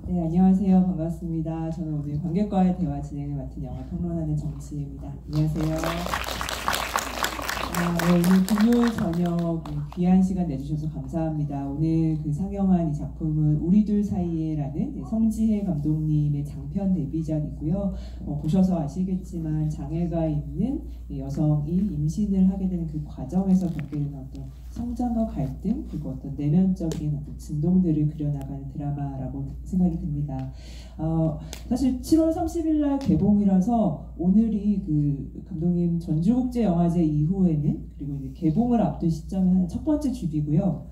네, 안녕하세요. 반갑습니다. 저는 오늘 관객과의 대화 진행을 맡은 영화 평론하는 정치입니다. 안녕하세요. 네, 오늘 금요일 저녁 귀한 시간 내주셔서 감사합니다. 오늘 상영한 이 작품은 우리 둘 사이에라는 성지혜 감독님의 장편 데뷔작이고요. 보셔서 아시겠지만 장애가 있는 여성이 임신을 하게 되는 그 과정에서 겪게 되는 어떤 성장과 갈등 그리고 어떤 내면적인 어떤 진동들을 그려나가는 드라마라고 생각이 듭니다. 사실 7월 30일 날 개봉이라서 오늘이 그 감독님 전주국제영화제 이후에는 그리고 이제 개봉을 앞둔 시점에 첫 번째 주기고요.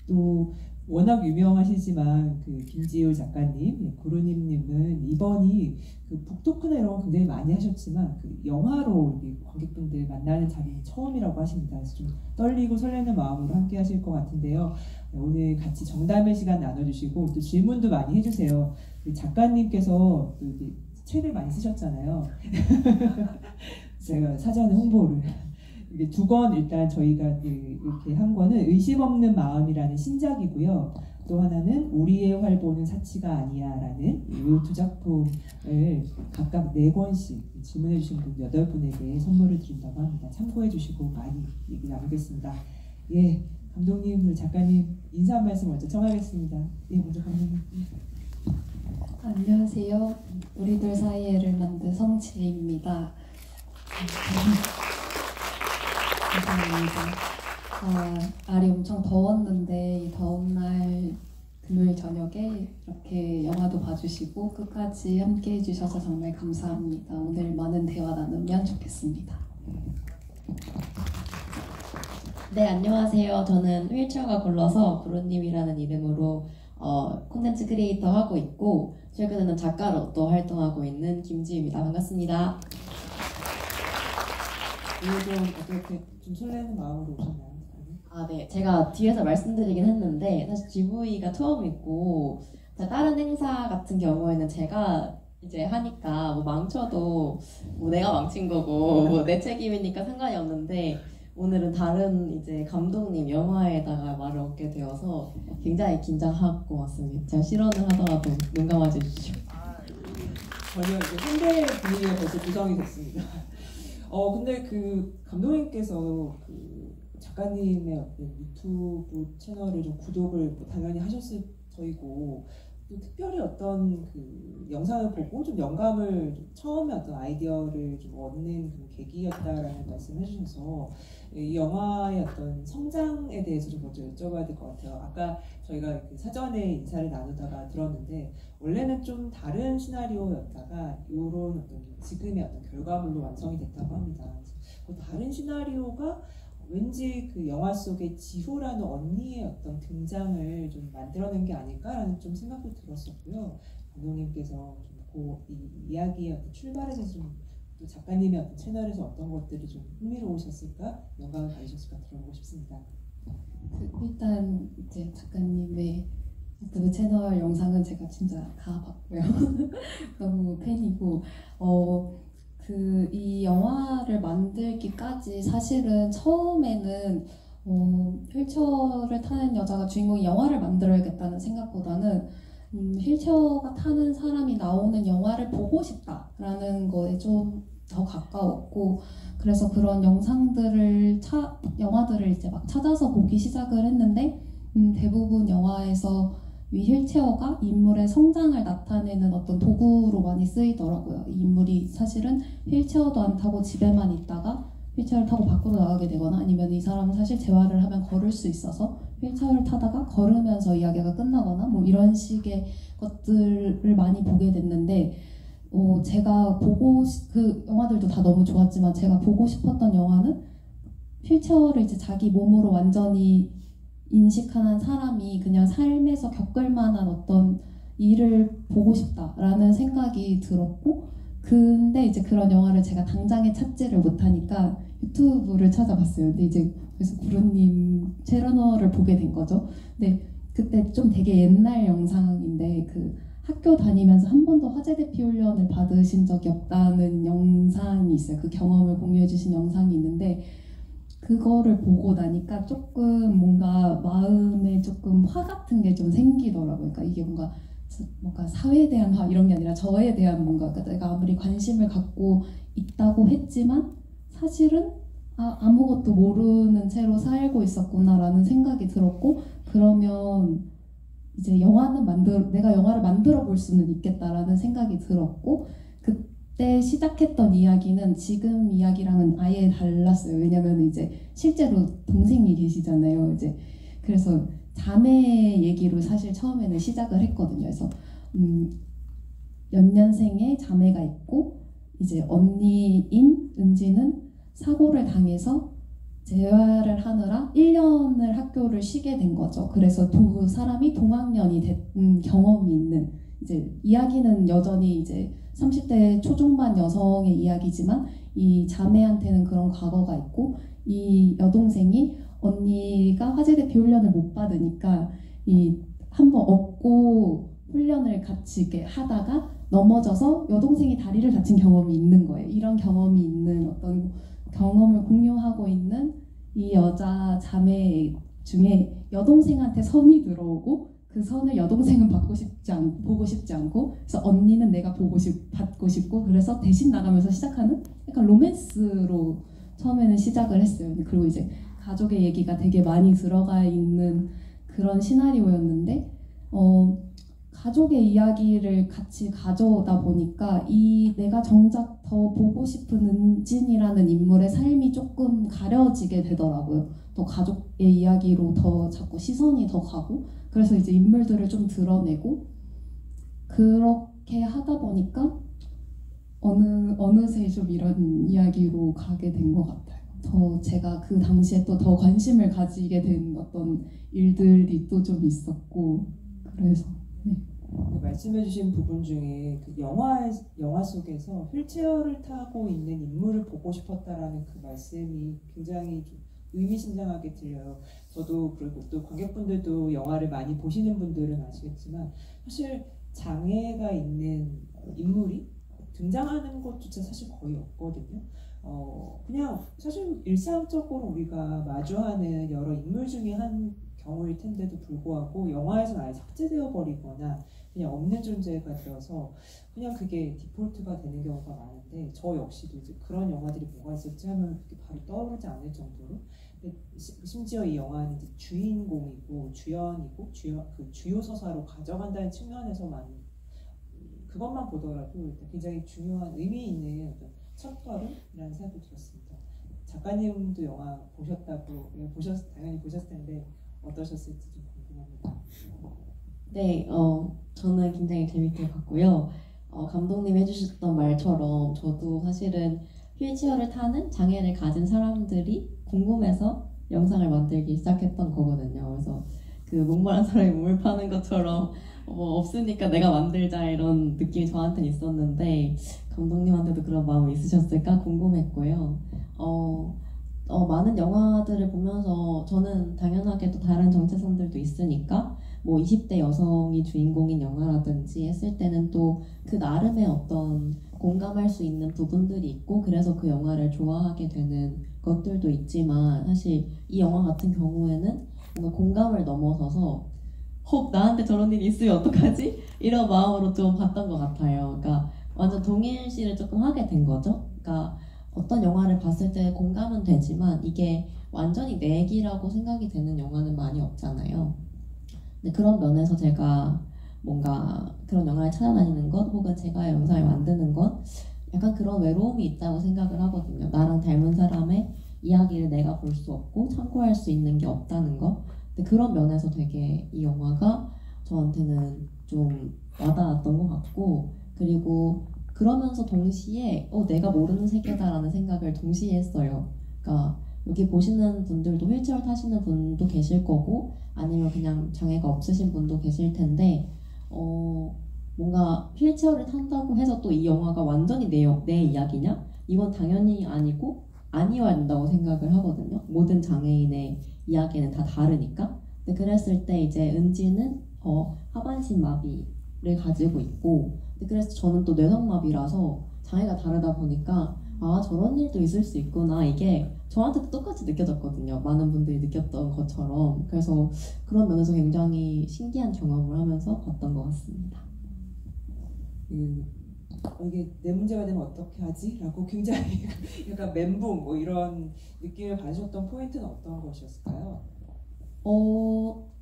또 워낙 유명하시지만 그 김지우 작가님, 구루님님은 이번이 그 북토크나 이런 거 굉장히 많이 하셨지만 그 영화로 관객분들 만나는 자리는 처음이라고 하십니다. 그래서 좀 떨리고 설레는 마음으로 함께 하실 것 같은데요. 오늘 같이 정담의 시간 나눠주시고 또 질문도 많이 해주세요. 그 작가님께서 또 책을 많이 쓰셨잖아요. 제가 사전에 홍보를 이게 두 권 일단 저희가 이렇게 한 거는 의심 없는 마음이라는 신작이고요. 또 하나는 우리의 활보는 사치가 아니야라는 이 두 작품을 각각 4권씩 질문해 주신 분 8분에게 선물을 드린다고 합니다. 참고해 주시고 많이 얘기 나누겠습니다. 예, 감독님, 작가님 인사 한 말씀 먼저 청하겠습니다. 예, 먼저 감독님. 안녕하세요. 우리들 사이에를 만든 성지혜입니다. 감사합니다. 날이 엄청 더웠는데 이 더운 날 금요일 저녁에 이렇게 영화도 봐주시고 끝까지 함께 해주셔서 정말 감사합니다. 오늘 많은 대화 나누면 좋겠습니다. 네, 안녕하세요. 저는 휠체어가 굴러서 구루님이라는 이름으로 콘텐츠 크리에이터 하고 있고 최근에는 작가로 또 활동하고 있는 김지우입니다. 반갑습니다. 오늘 좀 어떻게 좀 설레는 마음으로 오셨나요? 네. 제가 뒤에서 말씀드리긴 했는데 사실 GV가 처음이고 다른 행사 같은 경우에는 제가 이제 하니까 뭐 망쳐도 뭐 내가 망친 거고 뭐 내 책임이니까 상관이 없는데 오늘은 다른 이제 감독님 영화에다가 말을 얻게 되어서 굉장히 긴장하고 왔습니다. 제가 실언을 하더라도 눈 감아주십시오. 전혀 이제 현대 분위기가 벌써 구성이 됐습니다. 근데 그 감독님께서 그 작가님의 어떤 유튜브 채널을 좀 구독을 당연히 하셨을 터이고 또 특별히 어떤 그 영상을 보고 좀 영감을 처음에 어떤 아이디어를 좀 얻는 그런 계기였다라는 말씀을 해주셔서 이 영화의 어떤 성장에 대해서 좀 먼저 여쭤봐야 될 것 같아요. 아까 저희가 그 사전에 인사를 나누다가 들었는데 원래는 좀 다른 시나리오였다가 이런 어떤 지금의 어떤 결과물로 완성이 됐다고 합니다. 그 다른 시나리오가 왠지 그 영화 속에 지후라는 언니의 어떤 등장을 좀 만들어낸 게 아닐까라는 좀 생각도 들었었고요. 감독님께서 좀 이 이야기의 어떤 출발에서 좀 또 작가님의 어떤 채널에서 어떤 것들이 좀 흥미로우셨을까, 영감을 받으셨을까 들어보고 싶습니다. 일단 이제 작가님의 유튜브 채널 영상은 제가 진짜 다 봤고요. 너무 팬이고 이 영화를 만들기까지 사실은 처음에는 휠체어를 타는 여자가 주인공이 영화를 만들어야겠다는 생각보다는 휠체어가 타는 사람이 나오는 영화를 보고 싶다라는 거에 좀 더 가까웠고 그래서 그런 영화들을 이제 막 찾아서 보기 시작을 했는데 대부분 영화에서 이 휠체어가 인물의 성장을 나타내는 어떤 도구로 많이 쓰이더라고요. 이 인물이 사실은 휠체어도 안 타고 집에만 있다가 휠체어를 타고 밖으로 나가게 되거나 아니면 이 사람은 사실 재활을 하면 걸을 수 있어서 휠체어를 타다가 걸으면서 이야기가 끝나거나 뭐 이런 식의 것들을 많이 보게 됐는데 제가 그 영화들도 다 너무 좋았지만 제가 보고 싶었던 영화는 휠체어를 이제 자기 몸으로 완전히 인식하는 사람이 그냥 삶에서 겪을 만한 어떤 일을 보고 싶다라는 생각이 들었고 근데 이제 그런 영화를 제가 당장에 찾지를 못하니까 유튜브를 찾아봤어요. 근데 이제 그래서 구루님 채널을 보게 된 거죠. 근데 그때 좀 되게 옛날 영상인데 그 학교 다니면서 한 번도 화재 대피 훈련을 받으신 적이 없다는 영상이 있어요. 그 경험을 공유해 주신 영상이 있는데 그거를 보고 나니까 조금 뭔가 마음에 조금 화 같은 게 좀 생기더라고요. 그러니까 이게 뭔가 뭔가 사회에 대한 화 이런 게 아니라 저에 대한 뭔가 그러니까 내가 아무리 관심을 갖고 있다고 했지만 사실은 아무것도 모르는 채로 살고 있었구나라는 생각이 들었고 그러면 이제 내가 영화를 만들어 볼 수는 있겠다라는 생각이 들었고 그때 시작했던 이야기는 지금 이야기랑은 아예 달랐어요. 왜냐면 이제 실제로 동생이 계시잖아요. 이제 그래서 자매 얘기로 사실 처음에는 시작을 했거든요. 그래서 연년생에 자매가 있고 이제 언니인 은지는 사고를 당해서 재활을 하느라 1년을 학교를 쉬게 된 거죠. 그래서 두 사람이 동학년이 된 경험이 있는 이제 이야기는 여전히 이제 30대 초중반 여성의 이야기지만 이 자매한테는 그런 과거가 있고 이 여동생이 언니가 화재대 비훈련을 못 받으니까 이 한번 업고 훈련을 같이 이렇게 하다가 넘어져서 여동생이 다리를 다친 경험이 있는 거예요. 이런 경험이 있는 어떤 경험을 공유하고 있는 이 여자 자매 중에 여동생한테 선이 들어오고 그 선을 여동생은 보고 싶지 않고 그래서 언니는 내가 받고 싶고 그래서 대신 나가면서 시작하는 약간 로맨스로 처음에는 시작을 했어요. 그리고 이제 가족의 얘기가 되게 많이 들어가 있는 그런 시나리오였는데 가족의 이야기를 같이 가져오다 보니까 내가 정작 더 보고 싶은 은진이라는 인물의 삶이 조금 가려지게 되더라고요. 또 가족의 이야기로 더 자꾸 시선이 더 가고 그래서 이제 인물들을 좀 드러내고 그렇게 하다 보니까 어느새 좀 이런 이야기로 가게 된 것 같아요. 더 제가 그 당시에 또 더 관심을 가지게 된 어떤 일들이 또 좀 있었고 그래서 말씀해주신 부분 중에 그 영화 속에서 휠체어를 타고 있는 인물을 보고 싶었다라는 그 말씀이 굉장히 좀 의미심장하게 들려요. 저도 그리고 또 관객분들도 영화를 많이 보시는 분들은 아시겠지만 사실 장애가 있는 인물이 등장하는 것조차 사실 거의 없거든요. 그냥 사실 일상적으로 우리가 마주하는 여러 인물 중에 한 경우일 텐데도 불구하고 영화에서는 아예 삭제되어 버리거나 그냥 없는 존재가 되어서 그냥 그게 디폴트가 되는 경우가 많은데 저 역시도 이제 그런 영화들이 뭐가 있었지 하면 그게 바로 떠오르지 않을 정도로 심지어 이 영화는 이제 주인공이고 주연이고 그 주요 서사로 가져간다는 측면에서만 그것만 보더라도 굉장히 중요한 의미 있는 어떤 첫걸음이라는 생각도 들었습니다. 작가님도 영화 보셨다고 당연히 보셨을 텐데 어떠셨을지 좀 궁금합니다. 네, 저는 굉장히 재밌게 봤고요. 감독님이 해주셨던 말처럼 저도 사실은 휠체어를 타는 장애를 가진 사람들이 궁금해서 영상을 만들기 시작했던 거거든요. 그래서 그 목마른 사람이 몸을 파는 것처럼 뭐 없으니까 내가 만들자 이런 느낌이 저한테는 있었는데 감독님한테도 그런 마음이 있으셨을까 궁금했고요. 많은 영화들을 보면서 저는 당연하게도 다른 정체성들도 있으니까 뭐 20대 여성이 주인공인 영화라든지 했을 때는 또 그 나름의 어떤 공감할 수 있는 부분들이 있고 그래서 그 영화를 좋아하게 되는 것들도 있지만 사실 이 영화 같은 경우에는 뭔가 공감을 넘어서서 혹 나한테 저런 일이 있으면 어떡하지? 이런 마음으로 좀 봤던 것 같아요. 그러니까 완전 동일시를 조금 하게 된 거죠. 그러니까 어떤 영화를 봤을 때 공감은 되지만 이게 완전히 내 얘기라고 생각이 되는 영화는 많이 없잖아요. 근데 그런 면에서 제가 뭔가 그런 영화를 찾아다니는 것 혹은 제가 영상을 만드는 것 약간 그런 외로움이 있다고 생각을 하거든요. 나랑 닮은 사람의 이야기를 내가 볼 수 없고 참고할 수 있는 게 없다는 거. 근데 그런 면에서 되게 이 영화가 저한테는 좀 와닿았던 것 같고 그리고 그러면서 동시에 내가 모르는 세계다라는 생각을 동시에 했어요. 그러니까 여기 보시는 분들도 휠체어 타시는 분도 계실 거고 아니면 그냥 장애가 없으신 분도 계실 텐데 뭔가 휠체어를 탄다고 해서 또 이 영화가 완전히 내 이야기냐? 이건 당연히 아니고 아니어야 된다고 생각을 하거든요. 모든 장애인의 이야기는 다 다르니까. 근데 그랬을 때 이제 은지는 하반신 마비를 가지고 있고 그래서 저는 또 뇌성마비라서 장애가 다르다 보니까 아, 저런 일도 있을 수 있구나. 이게 저한테도 똑같이 느껴졌거든요. 많은 분들이 느꼈던 것처럼. 그래서 그런 면에서 굉장히 신기한 경험을 하면서 봤던 것 같습니다. 이게 내 문제가 되면 어떻게 하지? 라고 굉장히 약간 멘붕 뭐 이런 느낌을 받으셨던 포인트는 어떤 것이었을까요?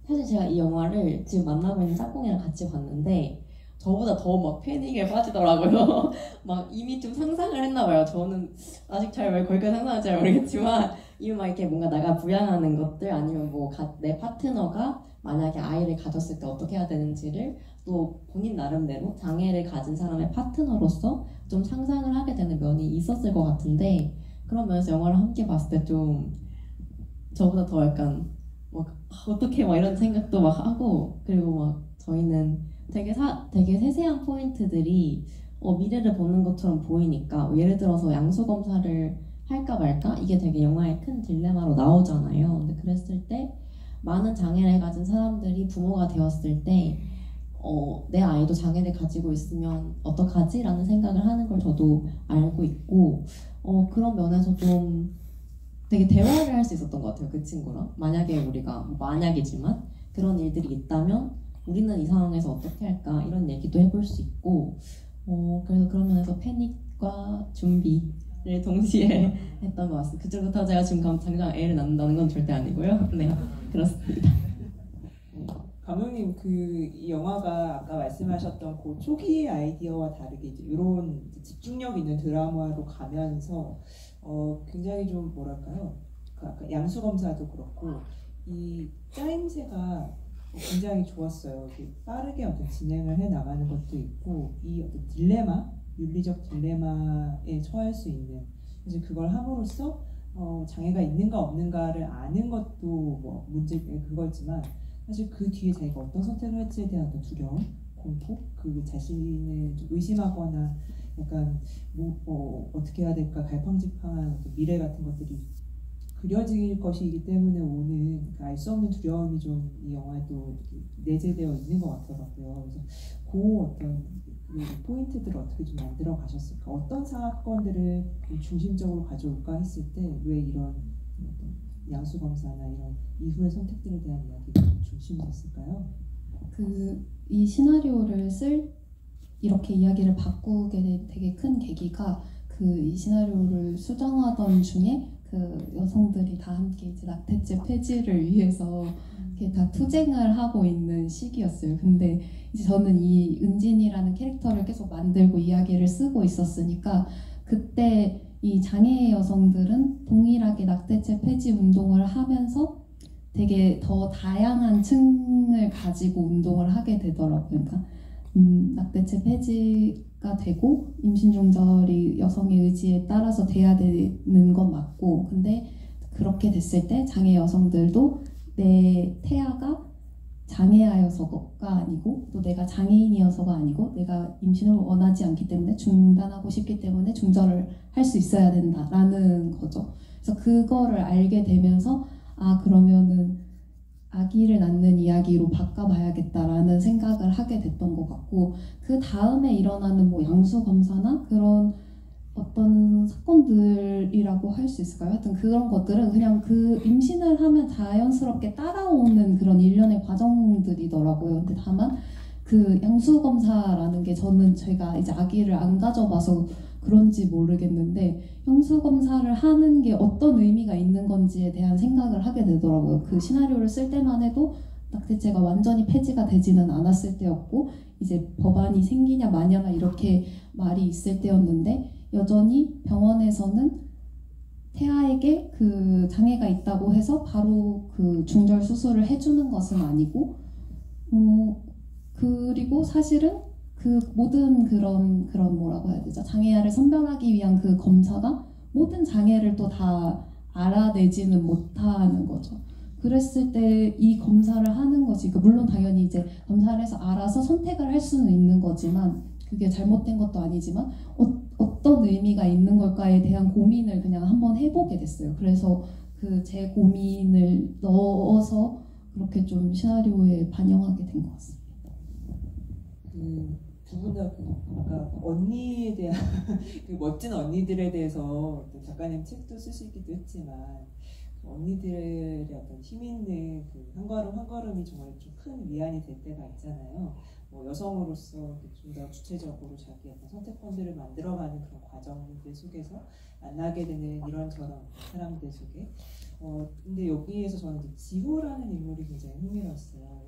사실 제가 이 영화를 지금 만나고 있는 짝꿍이랑 같이 봤는데 저보다 더 막 패닉에 빠지더라고요. 막 이미 좀 상상을 했나 봐요. 저는 아직 잘 거기까지 상상을 잘 모르겠지만 이미 막 이렇게 뭔가 내가 부양하는 것들 아니면 뭐 내 파트너가 만약에 아이를 가졌을 때 어떻게 해야 되는지를 또 본인 나름대로 장애를 가진 사람의 파트너로서 좀 상상을 하게 되는 면이 있었을 것 같은데 그런 면에서 영화를 함께 봤을 때 좀 저보다 더 약간 막 어떻게 막 이런 생각도 막 하고 그리고 막 저희는 되게 세세한 포인트들이 미래를 보는 것처럼 보이니까 예를 들어서 양수 검사를 할까 말까 이게 되게 영화의 큰 딜레마로 나오잖아요. 근데 그랬을 때 많은 장애를 가진 사람들이 부모가 되었을 때 내 아이도 장애를 가지고 있으면 어떡하지? 라는 생각을 하는 걸 저도 알고 있고 그런 면에서 좀 되게 대화를 할 수 있었던 것 같아요. 그 친구랑 만약에 우리가 만약이지만 그런 일들이 있다면 우리는 이 상황에서 어떻게 할까 이런 얘기도 해볼 수 있고 그래서 그런 면에서 패닉과 준비를 동시에 했던 것 같습니다. 그쪽부터 제가 지금 당장 애를 낳는다는 건 절대 아니고요. 네, 그렇습니다. 감독님 이 영화가 아까 말씀하셨던 그 초기의 아이디어와 다르게 이제 이런 집중력 있는 드라마로 가면서 굉장히 좀 뭐랄까요? 아까 양수 검사도 그렇고 이 짜임새가 굉장히 좋았어요. 빠르게 어떤 진행을 해 나가는 것도 있고 이 어떤 딜레마, 윤리적 딜레마에 처할 수 있는 그래서 그걸 함으로써 장애가 있는가 없는가를 아는 것도 뭐 문제 그거지만 사실 그 뒤에 자기가 어떤 선택을 할지에 대한 어떤 두려움, 공포, 그 자신을 좀 의심하거나 약간 어떻게 해야 될까 갈팡질팡한 어떤 미래 같은 것들이 그려질 것이기 때문에 오는 알 수 없는 두려움이 좀 이 영화에도 내재되어 있는 것 같더라고요. 그래서 그 어떤 포인트들을 어떻게 좀 만들어 가셨을까? 어떤 사건들을 중심적으로 가져올까 했을 때 왜 이런 어떤 양수 검사나 이런 이후의 선택들에 대한 이야기가 중심이 됐을까요? 이 시나리오를 이렇게 이야기를 바꾸게 된 되게 큰 계기가 이 시나리오를 수정하던 중에 그 여성들이 다 함께 이제 낙태죄 폐지를 위해서 이렇게 다 투쟁을 하고 있는 시기였어요. 근데 이제 저는 이 은진이라는 캐릭터를 계속 만들고 이야기를 쓰고 있었으니까 그때 이 장애 여성들은 동일하게 낙태죄 폐지 운동을 하면서 되게 더 다양한 층을 가지고 운동을 하게 되더라고요. 그러니까 낙태죄 폐지가 되고 임신 중절이 여성의 의지에 따라서 돼야 되는 건 맞고 근데 그렇게 됐을 때 장애 여성들도 내 태아가 장애하여서가 아니고 또 내가 장애인이어서가 아니고 내가 임신을 원하지 않기 때문에 중단하고 싶기 때문에 중절을 할 수 있어야 된다라는 거죠. 그래서 그거를 알게 되면서 그러면은 아기를 낳는 이야기로 바꿔봐야겠다라는 생각을 하게 됐던 것 같고 그 다음에 일어나는 뭐 양수 검사나 그런 어떤 사건들이라고 할 수 있을까요? 하여튼 그런 것들은 그냥 그 임신을 하면 자연스럽게 따라오는 그런 일련의 과정들이더라고요. 근데 다만 그 양수 검사라는 게 제가 이제 아기를 안 가져봐서 그런지 모르겠는데 양수 검사를 하는 게 어떤 의미가 있는 건지에 대한 생각을 하게 되더라고요. 그 시나리오를 쓸 때만 해도 낙태죄가 완전히 폐지가 되지는 않았을 때였고 이제 법안이 생기냐 마냐나 이렇게 말이 있을 때였는데 여전히 병원에서는 태아에게 그 장애가 있다고 해서 바로 그 중절 수술을 해주는 것은 아니고 그리고 사실은 그 모든 그런 뭐라고 해야 되죠? 장애아를 선별하기 위한 그 검사가 모든 장애를 또 다 알아내지는 못하는 거죠. 그랬을 때 이 검사를 하는 것이 물론 당연히 이제 검사를 해서 알아서 선택을 할 수는 있는 거지만 그게 잘못된 것도 아니지만 어떤 의미가 있는 걸까에 대한 고민을 그냥 한번 해보게 됐어요. 그래서 제 고민을 넣어서 그렇게 좀 시나리오에 반영하게 된 것 같습니다. 두 분 더군다나 아까 언니에 대한 그 멋진 언니들에 대해서 또 작가님 책도 쓰시기도 했지만 그 언니들의 어떤 힘 있는 그 한 걸음 한 걸음이 정말 좀 큰 위안이 될 때가 있잖아요. 뭐 여성으로서 좀 더 주체적으로 자기 어떤 선택권들을 만들어가는 그런 과정들 속에서 만나게 되는 이런저런 사람들 속에 근데 여기에서 저는 이제 지호라는 인물이 굉장히 흥미로웠어요.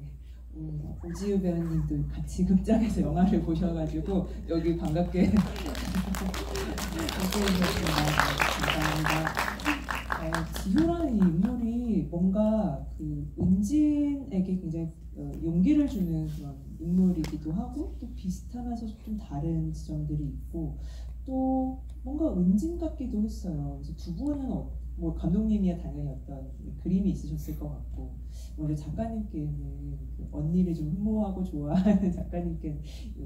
오지우 배우님도 같이 극장에서 영화를 보셔가지고 여기 반갑게 함께해주셨습니다. 감사합니다. 지효라는 이 인물이 뭔가 그 은진에게 굉장히 용기를 주는 그런 인물이기도 하고 또 비슷하면서 좀 다른 지점들이 있고 또 뭔가 은진 같기도 했어요. 그래서 두 분은 뭐 감독님이야 당연히 어떤 그림이 있으셨을 것 같고 먼저 작가님께는 그 언니를 좀 흠모하고 좋아하는 작가님께는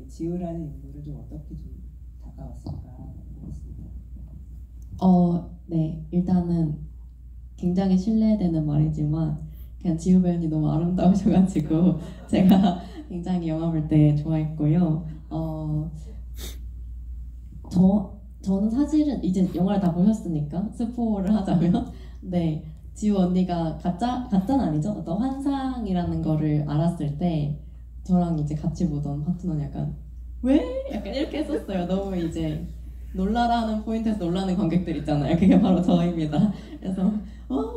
지우라는 인물을 좀 어떻게 좀 다가왔을까 모르겠습니다. 네, 일단은 굉장히 신뢰되는 말이지만 그냥 지우 배우님 너무 아름다우셔가지고 제가 굉장히 영화 볼 때 좋아했고요. 저는 사실은 이제 영화를 다 보셨으니까 스포를 하자면 네, 지우 언니가 가짜는 아니죠? 어떤 환상이라는 거를 알았을 때 저랑 이제 같이 보던 파트너는 약간 왜? 약간 이렇게 했었어요. 너무 이제 놀라라 하는 포인트에서 놀라는 관객들 있잖아요. 그게 바로 저입니다. 그래서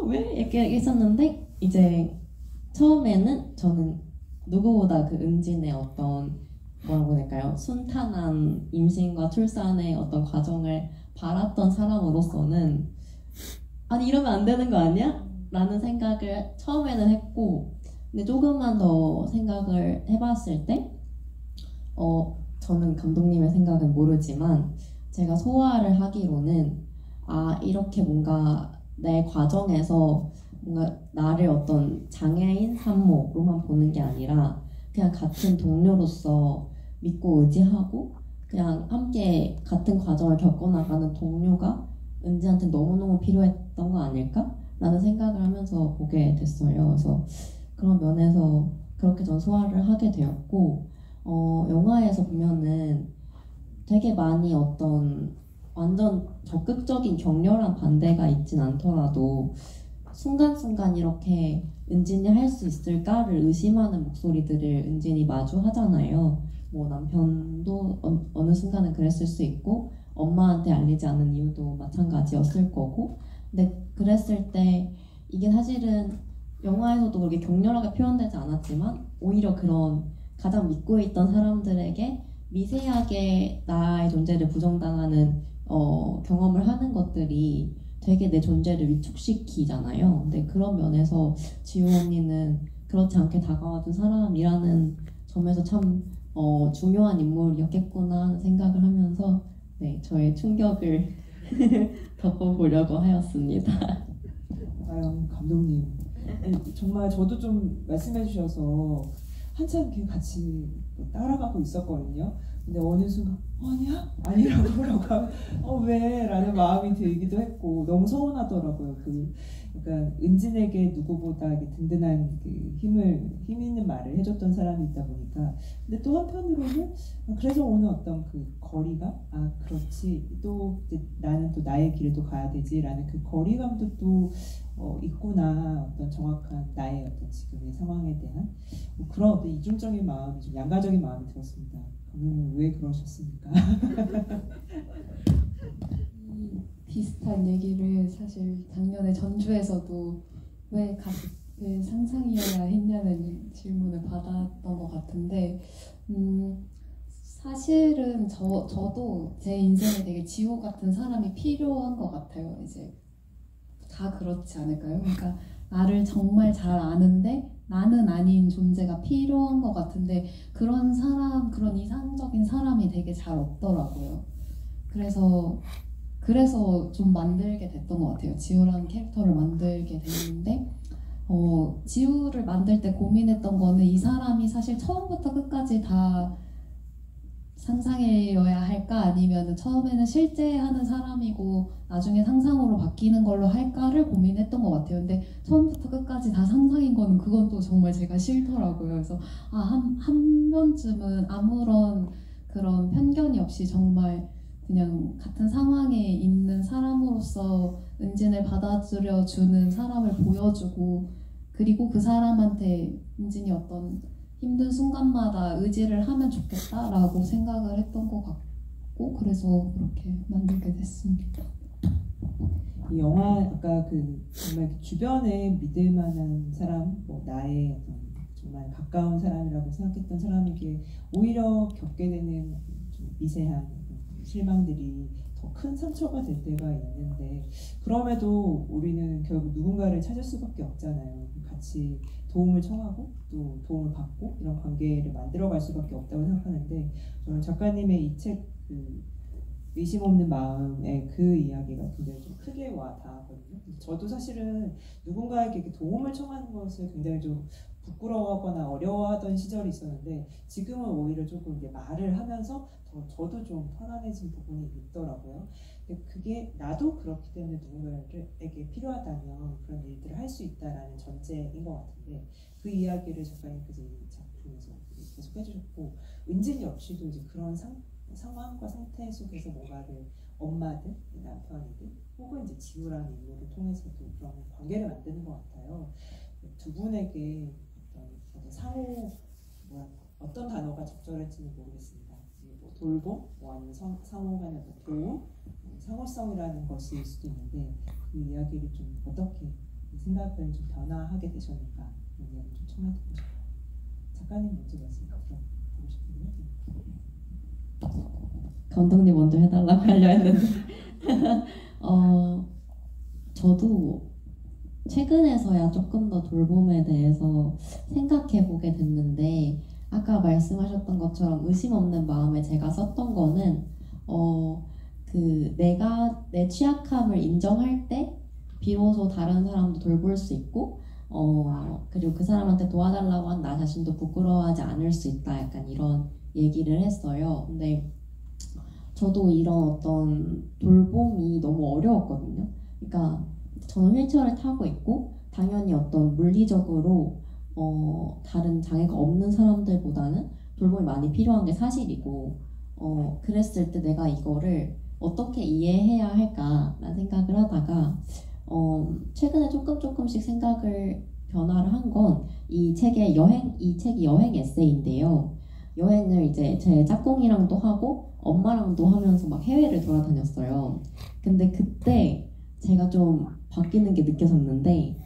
왜? 이렇게 했었는데 이제 처음에는 저는 누구보다 그 은진의 어떤 뭐라고 할까요? 순탄한 임신과 출산의 어떤 과정을 바랐던 사람으로서는 아니 이러면 안 되는 거 아니야? 라는 생각을 처음에는 했고 근데 조금만 더 생각을 해봤을 때 저는 감독님의 생각은 모르지만 제가 소화를 하기로는 이렇게 뭔가 내 과정에서 뭔가 나를 어떤 장애인 산모로만 보는 게 아니라 그냥 같은 동료로서 믿고 의지하고 그냥 함께 같은 과정을 겪어나가는 동료가 은지한테 너무너무 필요했던 거 아닐까? 라는 생각을 하면서 보게 됐어요. 그래서 그런 면에서 그렇게 전 소화를 하게 되었고 영화에서 보면은 되게 많이 어떤 완전 적극적인 격렬한 반대가 있진 않더라도 순간순간 이렇게 은진이 할 수 있을까를 의심하는 목소리들을 은진이 마주하잖아요. 뭐 남편도 어느 순간은 그랬을 수 있고 엄마한테 알리지 않은 이유도 마찬가지였을 거고 근데 그랬을 때 이게 사실은 영화에서도 그렇게 격렬하게 표현되지 않았지만 오히려 그런 가장 믿고 있던 사람들에게 미세하게 나의 존재를 부정당하는 경험을 하는 것들이 되게 내 존재를 위축시키잖아요. 근데 그런 면에서 지우 언니는 그렇지 않게 다가와준 사람이라는 점에서 참 중요한 인물이었겠구나 하는 생각을 하면서 네, 저의 충격을 덮어보려고 하였습니다. 과연 감독님 정말 저도 좀 말씀해 주셔서 한참 이렇게 같이 따라가고 있었거든요. 근데 어느 순간 아니야? 아니라고 그러고 하면 왜? 라는 마음이 들기도 했고 너무 서운하더라고요. 그 약간 은진에게 누구보다 든든한 그 힘 있는 말을 해줬던 사람이 있다 보니까 근데 또 한편으로는 그래서 오늘 어떤 그 거리가 그렇지 또 이제 나는 또 나의 길을 또 가야 되지라는 그 거리감도 또 있구나 어떤 정확한 나의 어떤 지금의 상황에 대한 그런 어떤 이중적인 마음, 좀 양가적인 마음이 들었습니다. 감독님 왜 그러셨습니까? 비슷한 얘기를 사실 작년에 전주에서도 왜 상상이어야 했냐는 질문을 받았던 것 같은데 사실은 저도 제 인생에 되게 지호 같은 사람이 필요한 것 같아요. 이제 다 그렇지 않을까요? 그러니까 나를 정말 잘 아는데 나는 아닌 존재가 필요한 것 같은데 그런 이상적인 사람이 되게 잘 없더라고요. 그래서 좀 만들게 됐던 것 같아요. 지우라는 캐릭터를 만들게 됐는데 지우를 만들 때 고민했던 거는 이 사람이 사실 처음부터 끝까지 다 상상이어야 할까 아니면 처음에는 실제 하는 사람이고 나중에 상상으로 바뀌는 걸로 할까를 고민했던 것 같아요. 근데 처음부터 끝까지 다 상상인 거는 그건 또 정말 제가 싫더라고요. 그래서 한 번쯤은 아무런 그런 편견이 없이 정말 그냥 같은 상황에 있는 사람으로서 은진을 받아들여주는 사람을 보여주고, 그리고 그 사람한테 은진이 어떤 힘든 순간마다 의지를 하면 좋겠다라고 생각을 했던 것 같고, 그래서 그렇게 만들게 됐습니다. 이 영화 아까 그 정말 주변에 믿을 만한 사람, 뭐 나의 어떤 정말 가까운 사람이라고 생각했던 사람에게 오히려 겪게 되는 좀 미세한 실망들이 더 큰 상처가 될 때가 있는데, 그럼에도 우리는 결국 누군가를 찾을 수밖에 없잖아요. 같이 도움을 청하고 또 도움을 받고 이런 관계를 만들어갈 수밖에 없다고 생각하는데, 저는 작가님의 이 책 의심 없는 마음의 그 이야기가 굉장히 좀 크게 와 닿았거든요. 저도 사실은 누군가에게 이렇게 도움을 청하는 것을 굉장히 좀 부끄러워하거나 어려워하던 시절이 있었는데, 지금은 오히려 조금 이제 말을 하면서 더 저도 좀 편안해진 부분이 있더라고요. 근데 그게 나도 그렇기 때문에 누군가에게 필요하다면 그런 일들을 할 수 있다라는 전제인 것 같은데, 그 이야기를 작가님께서 이 작품에서 계속 해주셨고, 은진 역시도 이제 그런 상황과 상태 속에서 뭔가를 엄마든 남편이든 혹은 이제 지우라는 인물을 통해서도 그런 관계를 만드는 것 같아요. 두 분에게 어떤 상호, 어떤 단어가 적절할지는 모르겠습니다. 뭐 돌봄, 뭐 아니면 상호 간의 뭐 도움, 상호성이라는 것일 수도 있는데, 그 이야기를 좀 어떻게 생각을 좀 변화하게 되셨는가, 그런 이야기 좀 청해듣고 싶어요. 작가님 먼저 말씀 들어보고 싶은데요. 감독님 먼저 해달라고 하려 했는데 저도 최근에서야 조금 더 돌봄에 대해서 생각해보게 됐는데, 아까 말씀하셨던 것처럼 의심 없는 마음에 제가 썼던 거는 내가 내 취약함을 인정할 때 비로소 다른 사람도 돌볼 수 있고, 그리고 그 사람한테 도와달라고 한 나 자신도 부끄러워하지 않을 수 있다, 약간 이런 얘기를 했어요. 근데 저도 이런 어떤 돌봄이 너무 어려웠거든요. 그러니까 저는 휠체어를 타고 있고, 당연히 어떤 물리적으로 다른 장애가 없는 사람들보다는 돌봄이 많이 필요한 게 사실이고, 그랬을 때 내가 이거를 어떻게 이해해야 할까라는 생각을 하다가 최근에 조금씩 생각을 변화를 한 건, 이 책이 여행 에세이인데요. 여행을 이제 제 짝꿍이랑도 하고 엄마랑도 하면서 막 해외를 돌아다녔어요. 근데 그때 제가 좀 바뀌는 게 느껴졌는데,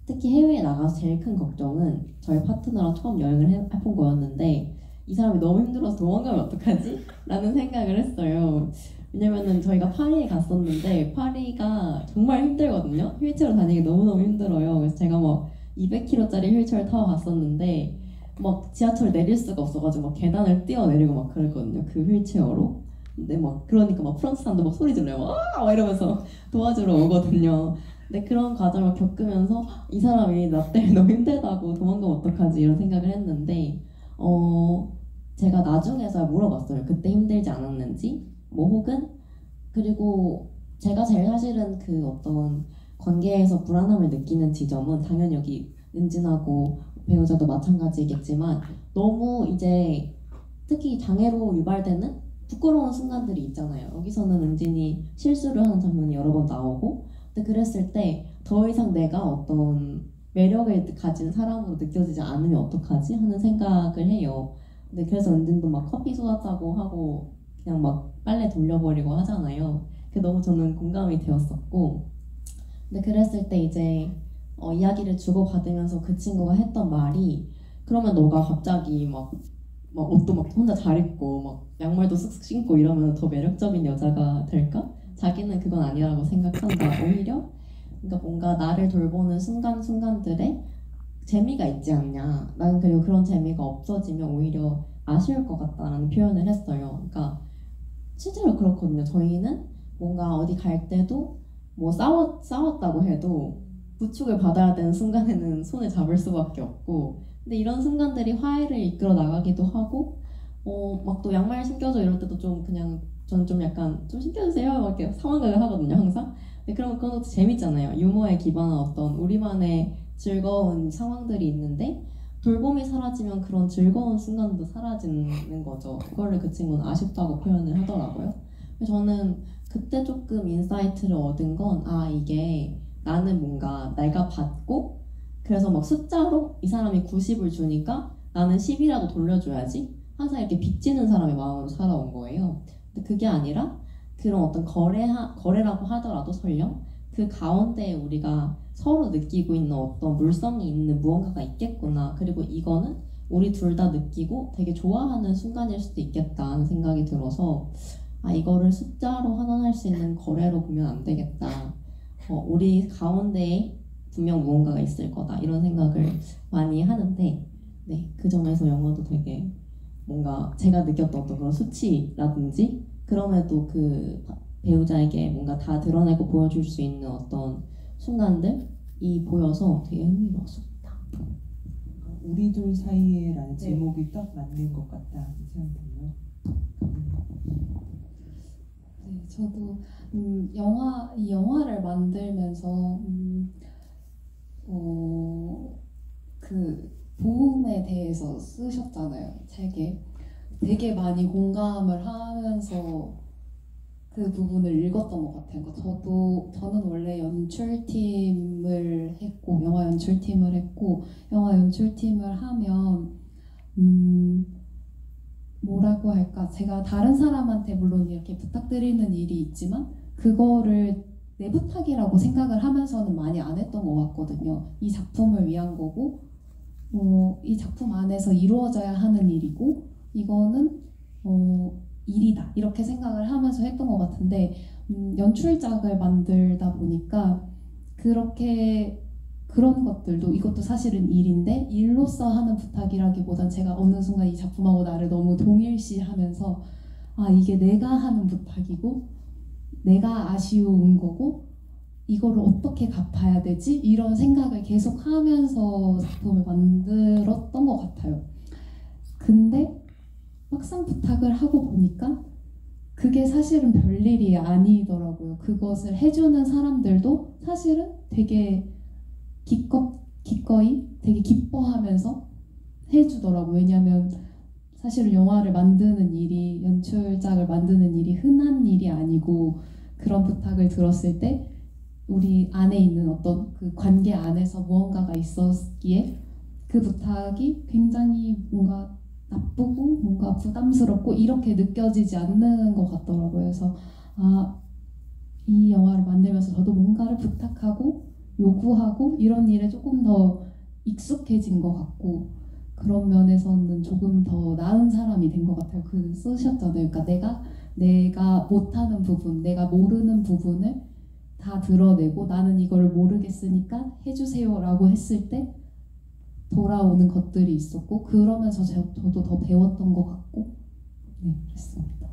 특히 해외에 나가서 제일 큰 걱정은 저희 파트너랑 처음 여행을 해본 거였는데, 이 사람이 너무 힘들어서 도망가면 어떡하지? 라는 생각을 했어요. 왜냐면은 저희가 파리에 갔었는데 파리가 정말 힘들거든요. 휠체어로 다니기 너무너무 힘들어요. 그래서 제가 막 200km짜리 휠체어를 타고 갔었는데 막 지하철 내릴 수가 없어가지고 막 계단을 뛰어내리고 막 그랬거든요. 그 휠체어로. 근데 막 그러니까 막 프랑스 사람도 막 소리 질러요. 막 이러면서 도와주러 오거든요. 근데 그런 과정을 겪으면서 이 사람이 나 때문에 너무 힘들다고 도망가면 어떡하지 이런 생각을 했는데, 제가 나중에서 물어봤어요. 그때 힘들지 않았는지, 뭐 혹은 그리고 제가 제일 사실은 그 어떤 관계에서 불안함을 느끼는 지점은 당연히 여기 은진하고 배우자도 마찬가지겠지만, 너무 이제 특히 장애로 유발되는 부끄러운 순간들이 있잖아요. 여기서는 은진이 실수를 하는 장면이 여러 번 나오고, 근데 그랬을 때 더 이상 내가 어떤 매력을 가진 사람으로 느껴지지 않으면 어떡하지 하는 생각을 해요. 근데 그래서 은진도 막 커피 쏟았다고 하고 그냥 막 빨래 돌려버리고 하잖아요. 그게 너무 저는 공감이 되었었고, 근데 그랬을 때 이제 이야기를 주고받으면서 그 친구가 했던 말이, 그러면 너가 갑자기 막 옷도 막 혼자 잘 입고 막 양말도 쓱쓱 신고 이러면 더 매력적인 여자가 될까? 자기는 그건 아니라고 생각한다. 오히려 그러니까 뭔가 나를 돌보는 순간순간들에 재미가 있지 않냐. 난 그리고 그런 재미가 없어지면 오히려 아쉬울 것 같다라는 표현을 했어요. 그러니까 실제로 그렇거든요. 저희는 뭔가 어디 갈 때도 뭐 싸웠다고 해도 부축을 받아야 되는 순간에는 손을 잡을 수밖에 없고, 근데 이런 순간들이 화해를 이끌어 나가기도 하고, 막 또 양말 신겨줘 이럴 때도 좀 그냥 저는 좀 약간 좀 신겨주세요 막 이렇게 상황극을 하거든요, 항상. 근데 그러면 그것도 재밌잖아요. 유머에 기반한 어떤 우리만의 즐거운 상황들이 있는데, 돌봄이 사라지면 그런 즐거운 순간도 사라지는 거죠. 그거를 그 친구는 아쉽다고 표현을 하더라고요. 그래서 저는 그때 조금 인사이트를 얻은 건, 아, 이게 나는 뭔가 내가 받고 그래서 막 숫자로 이 사람이 90을 주니까 나는 10이라도 돌려줘야지 항상 이렇게 빚지는 사람의 마음으로 살아온 거예요. 근데 그게 아니라 그런 어떤 거래라고 하더라도 설령 그 가운데에 우리가 서로 느끼고 있는 어떤 물성이 있는 무언가가 있겠구나. 그리고 이거는 우리 둘 다 느끼고 되게 좋아하는 순간일 수도 있겠다는 생각이 들어서, 아, 이거를 숫자로 환원할 수 있는 거래로 보면 안 되겠다. 우리 가운데에 분명 무언가가 있을 거다. 이런 생각을 많이 하는데, 네, 그 점에서 영화도 되게 뭔가 제가 느꼈던 어떤 그런 수치라든지 그럼에도 그 배우자에게 뭔가 다 드러내고 보여줄 수 있는 어떤 순간들이 보여서 되게 흥미로웠습니다. 우리 둘 사이에라는 제목이 딱 맞는 것 같다 이 생각이 들어요. 네, 저도 이 영화를 만들면서 그 보험에 대해서 쓰셨잖아요, 책에. 되게 많이 공감을 하면서 그 부분을 읽었던 것 같아요. 그러니까 저는 원래 연출팀을 했고, 영화 연출팀을 했고, 영화 연출팀을 하면 뭐라고 할까? 제가 다른 사람한테 물론 이렇게 부탁드리는 일이 있지만 그거를 내 부탁이라고 생각을 하면서는 많이 안 했던 것 같거든요. 이 작품을 위한 거고, 이 작품 안에서 이루어져야 하는 일이고, 이거는 일이다 이렇게 생각을 하면서 했던 것 같은데, 연출작을 만들다 보니까 그런 것들도, 이것도 사실은 일인데 일로서 하는 부탁이라기보단 제가 어느 순간 이 작품하고 나를 너무 동일시하면서, 아, 이게 내가 하는 부탁이고 내가 아쉬운 거고 이거를 어떻게 갚아야 되지? 이런 생각을 계속 하면서 작품을 만들었던 것 같아요. 근데 막상 부탁을 하고 보니까 그게 사실은 별일이 아니더라고요. 그것을 해주는 사람들도 사실은 되게 기꺼이 되게 기뻐하면서 해주더라고요. 왜냐하면 사실은 영화를 만드는 일이, 연출작을 만드는 일이 흔한 일이 아니고, 그런 부탁을 들었을 때 우리 안에 있는 어떤 그 관계 안에서 무언가가 있었기에 그 부탁이 굉장히 뭔가 나쁘고 뭔가 부담스럽고 이렇게 느껴지지 않는 것 같더라고요. 그래서 이 영화를 만들면서 저도 뭔가를 부탁하고 요구하고 이런 일에 조금 더 익숙해진 것 같고, 그런 면에서는 조금 더 나은 사람이 된 것 같아요. 쓰셨잖아요. 그러니까 내가 못하는 부분, 내가 모르는 부분을 다 드러내고, 나는 이걸 모르겠으니까 해주세요라고 했을 때 돌아오는 것들이 있었고, 그러면서 저도 더 배웠던 것 같고, 네, 그랬습니다.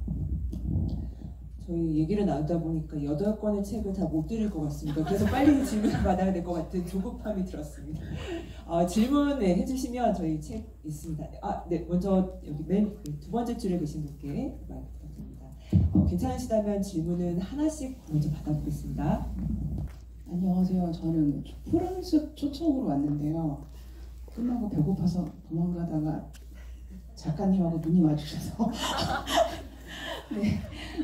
저희 얘기를 나누다 보니까 8권의 책을 다 못 드릴 것 같습니다. 그래서 빨리 질문을 받아야 될 것 같은 조급함이 들었습니다. 질문 해주시면 저희 책 있습니다. 네, 먼저 여기 맨 두 번째 줄에 계신 분께 말 부탁드립니다. 괜찮으시다면 질문은 하나씩 먼저 받아보겠습니다. 안녕하세요. 저는 프랑스 초청으로 왔는데요. 끝나고 배고파서 도망가다가 작가님하고 눈이 마주쳐서 네,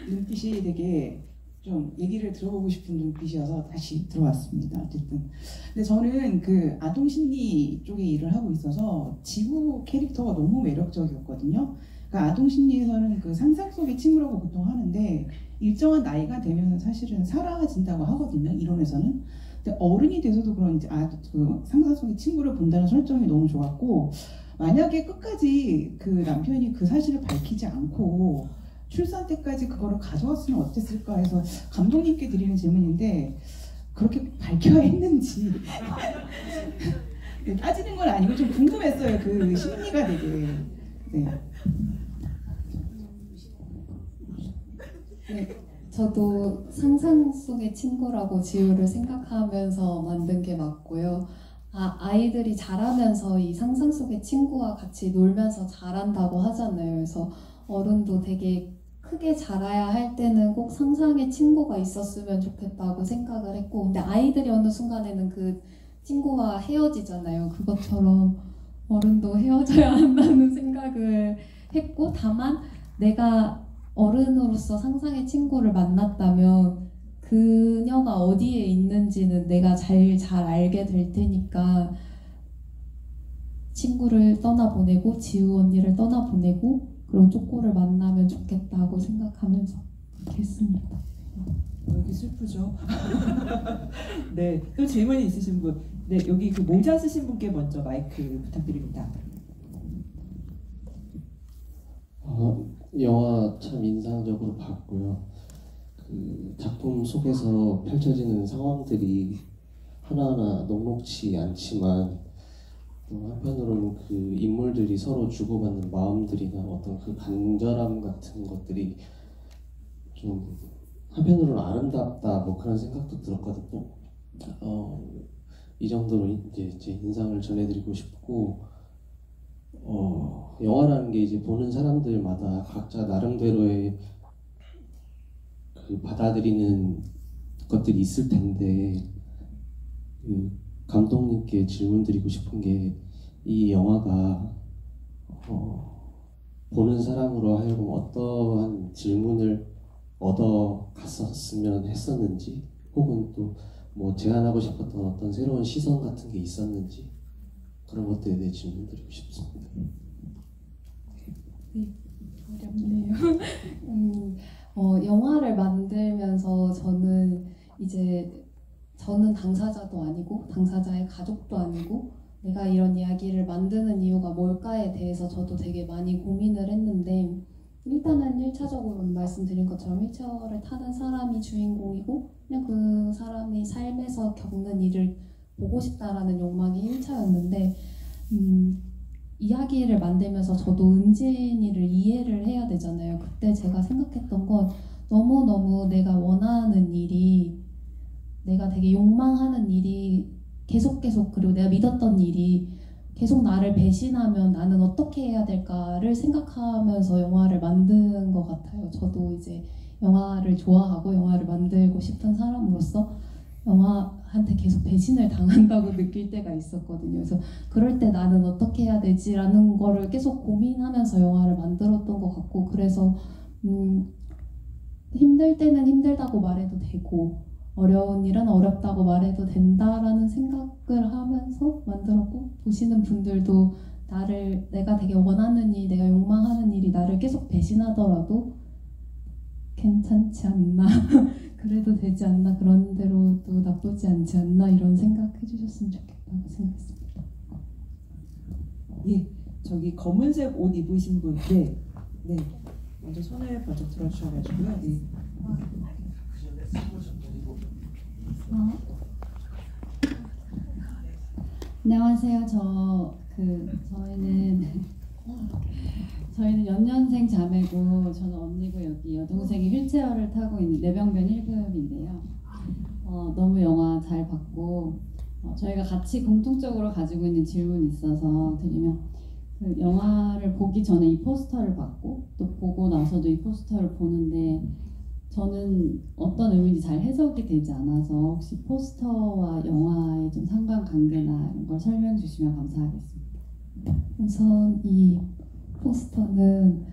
눈빛이 되게 좀 얘기를 들어보고 싶은 눈빛이어서 다시 들어왔습니다. 어쨌든 근데 저는 그 아동 심리 쪽에 일을 하고 있어서 지구 캐릭터가 너무 매력적이었거든요. 그러니까 아동 심리에서는 그 상상 속의 친구라고 보통 하는데, 일정한 나이가 되면 사실은 사라진다고 하거든요, 이론에서는. 근데 어른이 돼서도 그런지 그 상상 속의 친구를 본다는 설정이 너무 좋았고, 만약에 끝까지 그 남편이 그 사실을 밝히지 않고 출산 때까지 그거를 가져왔으면 어땠을까 해서 감독님께 드리는 질문인데, 그렇게 밝혀야 했는지 따지는 건 아니고 좀 궁금했어요. 그 심리가 되게. 네. 네, 저도 상상 속의 친구라고 지우를 생각하면서 만든 게 맞고요. 아이들이 자라면서 이 상상 속의 친구와 같이 놀면서 자란다고 하잖아요. 그래서 어른도 되게 크게 자라야 할 때는 꼭 상상의 친구가 있었으면 좋겠다고 생각을 했고, 근데 아이들이 어느 순간에는 그 친구와 헤어지잖아요. 그것처럼 어른도 헤어져야 한다는 생각을 했고, 다만 내가 어른으로서 상상의 친구를 만났다면 그녀가 어디에 있는지는 내가 잘 알게 될 테니까 친구를 떠나보내고 지우 언니를 떠나보내고 그리고 쪼꼬를 만나면 좋겠다고 생각하면서 그렇게 했습니다. 왜 이렇게 슬프죠? 네, 또 질문이 있으신 분. 네, 여기 그 모자 쓰신 분께 먼저 마이크 부탁드립니다. 영화 참 인상적으로 봤고요. 그 작품 속에서 펼쳐지는 상황들이 하나하나 녹록치 않지만 또 한편으로는 그 인물들이 서로 주고받는 마음들이나 어떤 그 간절함 같은 것들이 좀 한편으로는 아름답다 뭐 그런 생각도 들었거든요. 이 정도로 이제 제 인상을 전해드리고 싶고 영화라는 게 이제 보는 사람들마다 각자 나름대로의 그 받아들이는 것들이 있을 텐데 그 감독님께 질문드리고 싶은 게 이 영화가 보는 사람으로 하여금 어떠한 질문을 얻어 갔었으면 했었는지 혹은 또 뭐 제안하고 싶었던 어떤 새로운 시선 같은 게 있었는지 그런 것들에 대해 질문드리고 싶습니다. 네, 어렵네요. 영화를 만들면서 저는 당사자도 아니고 당사자의 가족도 아니고 내가 이런 이야기를 만드는 이유가 뭘까에 대해서 저도 되게 많이 고민을 했는데 일단은 1차적으로 말씀드린 것처럼 휠체어를 타는 사람이 주인공이고 그냥 그 사람이 삶에서 겪는 일을 보고 싶다라는 욕망이 1차였는데 이야기를 만들면서 저도 은진이를 이해를 해야 되잖아요. 그때 제가 생각했던 건 너무너무 내가 원하는 일이 내가 되게 욕망하는 일이 계속 그리고 내가 믿었던 일이 계속 나를 배신하면 나는 어떻게 해야 될까를 생각하면서 영화를 만든 것 같아요. 저도 이제 영화를 좋아하고 영화를 만들고 싶은 사람으로서 영화한테 계속 배신을 당한다고 느낄 때가 있었거든요. 그래서 그럴 때 나는 어떻게 해야 되지라는 거를 계속 고민하면서 영화를 만들었던 것 같고 그래서 힘들 때는 힘들다고 말해도 되고 어려운 일은 어렵다고 말해도 된다라는 생각을 하면서 만들었고 보시는 분들도 내가 되게 원하는 일, 내가 욕망하는 일이 나를 계속 배신하더라도 괜찮지 않나 그래도 되지 않나 그런 대로도 나쁘지 않지 않나 이런 생각 해주셨으면 좋겠다고 생각했습니다. 예, 저기 검은색 옷 입으신 분, 네, 먼저 손을 번쩍 들어주셔가지고요. 네. 안녕하세요. 저희는 연년생 자매고 저는 언니고 여기 여동생이 휠체어를 타고 있는 뇌병변 1급인데요. 너무 영화 잘 봤고 저희가 같이 공통적으로 가지고 있는 질문이 있어서 드리면 그 영화를 보기 전에 이 포스터를 봤고 또 보고 나서도 이 포스터를 보는데 저는 어떤 의미인지 잘 해석이 되지 않아서 혹시 포스터와 영화의 좀 상관관계나 이런 걸 설명해 주시면 감사하겠습니다. 우선 이 포스터는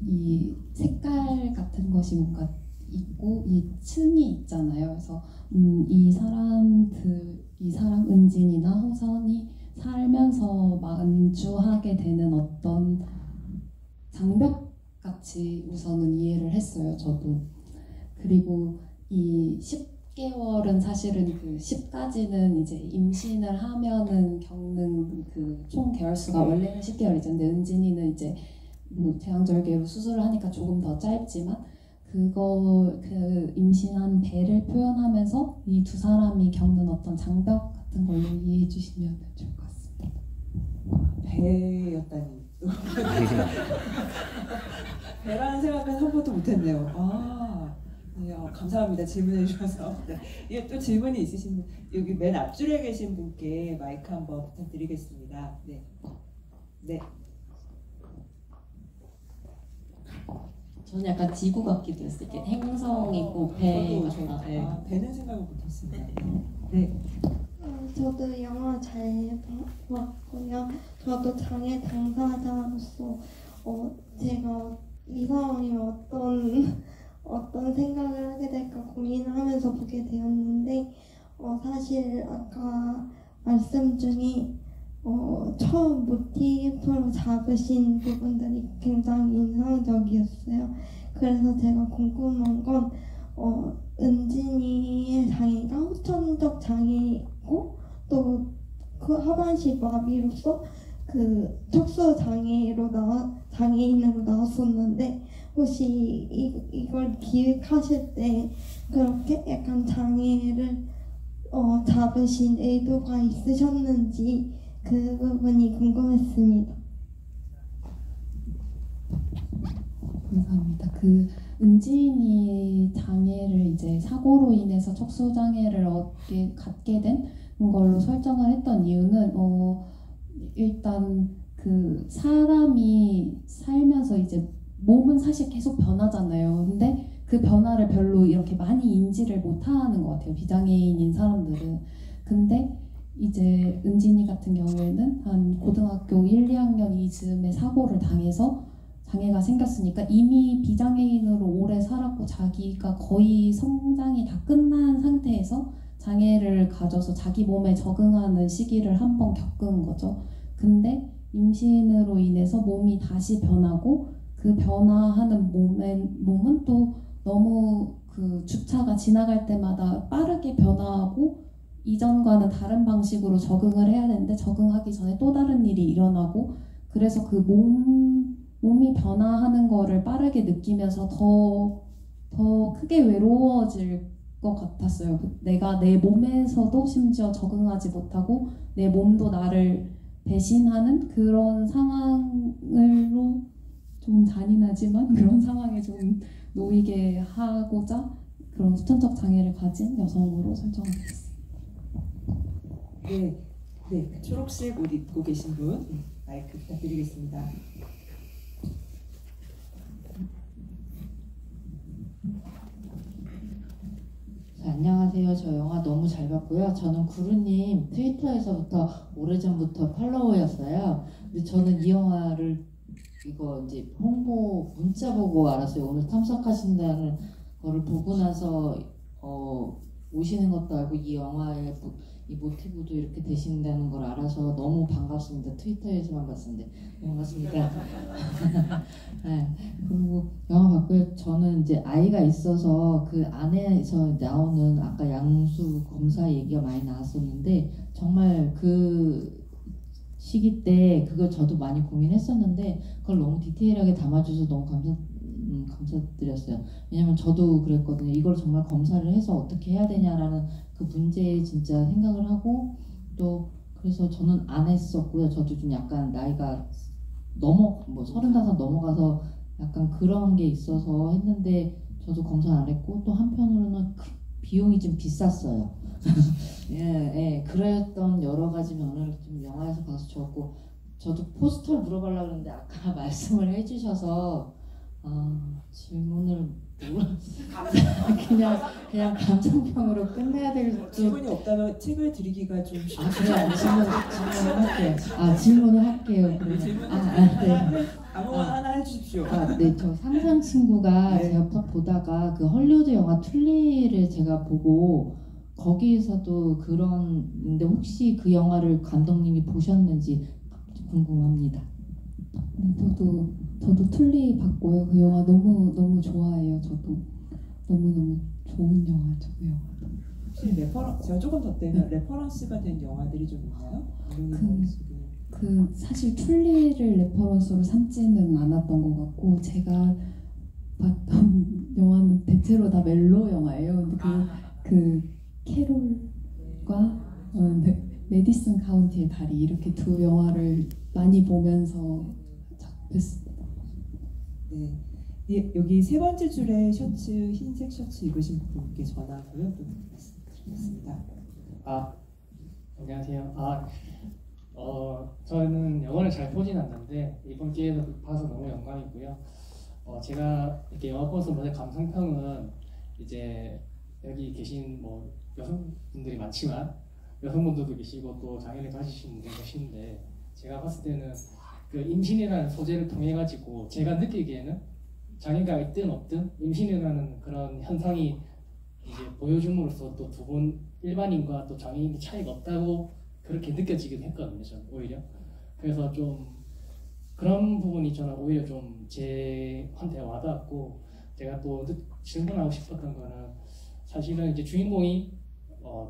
이 색깔 같은 것이 뭔가 있고 이 층이 있잖아요. 그래서 이 사람 은진이나 호선이 살면서 만주하게 되는 어떤 장벽 같이 우선은 이해를 했어요. 저도. 그리고 이 10개월은 사실은 그 10까지는 이제 임신을 하면은 겪는 그 총 개월수가 원래는 10개월이죠. 근데 은진이는 이제 뭐 제왕절개로 수술을 하니까 조금 더 짧지만 그 임신한 배를 표현하면서 이 두 사람이 겪는 어떤 장벽 같은 걸로 이해해 주시면 좋을 것 같습니다. 배였다니. 배라는 생각은 한 번도 못했네요. 네, 감사합니다. 질문해 주셔서. 네, 또 질문이 있으신 분, 여기 맨 앞줄에 계신 분께 마이크 한번 부탁드리겠습니다. 네. 저는 약간 지구 같기도 했어요. 이렇게 행성이고 배 같다. 배는 생각을 못했습니다. 네. 저도 영화 잘 봤고요. 저도 장애 당사자로서 제가 이 상황이면 어떤 생각을 하게 될까 고민을 하면서 보게 되었는데 사실 아까 말씀 중에 처음 모티프로 잡으신 부분들이 굉장히 인상적이었어요. 그래서 제가 궁금한 건 은진이의 장애가 후천적 장애이고 또 그 하반신 마비로서 그 척수 장애인으로 나왔었는데 혹시 이걸 기획하실 때 그렇게 약간 장애를 잡으신 의도가 있으셨는지 그 부분이 궁금했습니다. 감사합니다. 그 은진이 장애를 이제 사고로 인해서 척수 장애를 갖게 된 걸로 설정을 했던 이유는 일단 그 사람이 살면서 이제 몸은 사실 계속 변하잖아요. 근데 그 변화를 별로 이렇게 많이 인지를 못하는 것 같아요. 비장애인인 사람들은. 근데 이제 은진이 같은 경우에는 한 고등학교 1, 2학년 이즈음에 사고를 당해서 장애가 생겼으니까 이미 비장애인으로 오래 살았고 자기가 거의 성장이 다 끝난 상태에서 장애를 가져서 자기 몸에 적응하는 시기를 한번 겪은 거죠. 근데 임신으로 인해서 몸이 다시 변하고 그 변화하는 몸은 또 너무 그 주차가 지나갈 때마다 빠르게 변화하고 이전과는 다른 방식으로 적응을 해야 되는데 적응하기 전에 또 다른 일이 일어나고 그래서 그 몸이 변화하는 거를 빠르게 느끼면서 더 크게 외로워질 것 같았어요. 내가 내 몸에서도 심지어 적응하지 못하고 내 몸도 나를 배신하는 그런 상황으로 좀 잔인하지만 그런 상황에 좀 놓이게 하고자 그런 후천적 장애를 가진 여성으로 설정하겠습니다. 네, 초록색 옷 입고 계신 분 마이크 부탁드리겠습니다. 안녕하세요. 저 영화 너무 잘 봤고요. 저는 구루님 트위터에서부터 오래전부터 팔로워였어요. 근데 저는 이 영화를 이거 이제 홍보 문자 보고 알았어요. 오늘 참석하신다는 거를 보고 나서 오시는 것도 알고 이 영화의 이 모티브도 이렇게 되신다는 걸 알아서 너무 반갑습니다. 트위터에서만 봤었는데 반갑습니다. 네, 그리고 영화 봤고요. 저는 이제 아이가 있어서 그 안에서 나오는 아까 양수 검사 얘기가 많이 나왔었는데 정말 그 시기 때 그걸 저도 많이 고민했었는데 그걸 너무 디테일하게 담아줘서 너무 감사드렸어요. 왜냐면 저도 그랬거든요. 이걸 정말 검사를 해서 어떻게 해야 되냐라는 그 문제에 진짜 생각을 하고 또 그래서 저는 안 했었고요. 저도 좀 약간 나이가 35 넘어가서 약간 그런 게 있어서 했는데 저도 검사 안 했고 또 한편으로는 비용이 좀 비쌌어요. 예, 그랬던 여러 가지 면을 좀 영화에서 봐서 좋았고 저도 포스터를 물어보려고 했는데 아까 말씀을 해주셔서 질문을 그냥 감상평으로 끝내야 될지 질문이 없다면 책을 드리기가 좀 그래요. 질문을 할게요. 네. 아무거나 하나 해주십시오. 네, 저 상상 친구가 네. 제가 딱 보다가 그 헐리우드 영화 툴리를 제가 보고 거기에서도 그런데 혹시 그 영화를 감독님이 보셨는지 궁금합니다. 네, 저도 툴리 봤고요. 그 영화 너무 좋아해요. 저도 너무 좋은 영화죠. 그 영화. 혹시 제가 조금 더 떼면 레퍼런스가 된 영화들이 좀 있나요? 사실 툴리를 레퍼런스로 삼지는 않았던 것 같고 제가 봤던 영화는 대체로 다 멜로 영화예요. 근데 그 캐롤과 메디슨 카운티의 다리 이렇게 두 영화를 많이 보면서 뵀습니다. 네, 여기 세 번째 줄에 흰색 셔츠 입으신 분께 전화하고요. 또 말씀드리겠습니다. 안녕하세요. 저는 영화를 잘 보진 않는데 이번 기회에 봐서 너무 영광이고요. 제가 이렇게 영화 보면서 먼저 감상평은 이제 여기 계신 여성분들이 많지만 여성분들도 계시고 또 장애를 가지신 분도 계시는데 제가 봤을 때는 그 임신이라는 소재를 통해 가지고 제가 느끼기에는 장애가 있든 없든 임신이라는 그런 현상이 이제 보여줌으로써 또 두 분 일반인과 또 장애인의 차이가 없다고 그렇게 느껴지기도 했거든요. 저는 오히려 그래서 좀 그런 부분이 저는 오히려 좀 제한테 와닿았고 제가 또 질문하고 싶었던 거는 사실은 이제 주인공이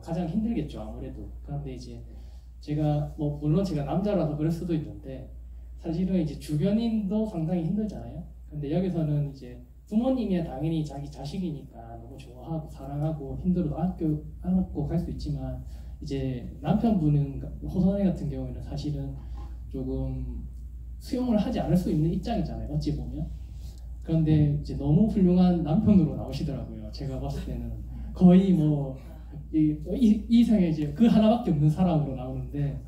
가장 힘들겠죠 아무래도. 그런데 이제 제가 뭐 물론 제가 남자라서 그럴 수도 있는데 사실은 이제 주변인도 상당히 힘들잖아요. 근데 여기서는 이제 부모님이야 당연히 자기 자식이니까 너무 좋아하고 사랑하고 힘들어도 안고 갈 수 있지만 이제 남편분은 호선이 같은 경우에는 사실은 조금 수용을 하지 않을 수 있는 입장이잖아요 어찌 보면. 그런데 이제 너무 훌륭한 남편으로 나오시더라고요. 제가 봤을 때는 거의 뭐 이 세상에 이제 그 하나밖에 없는 사람으로 나오는데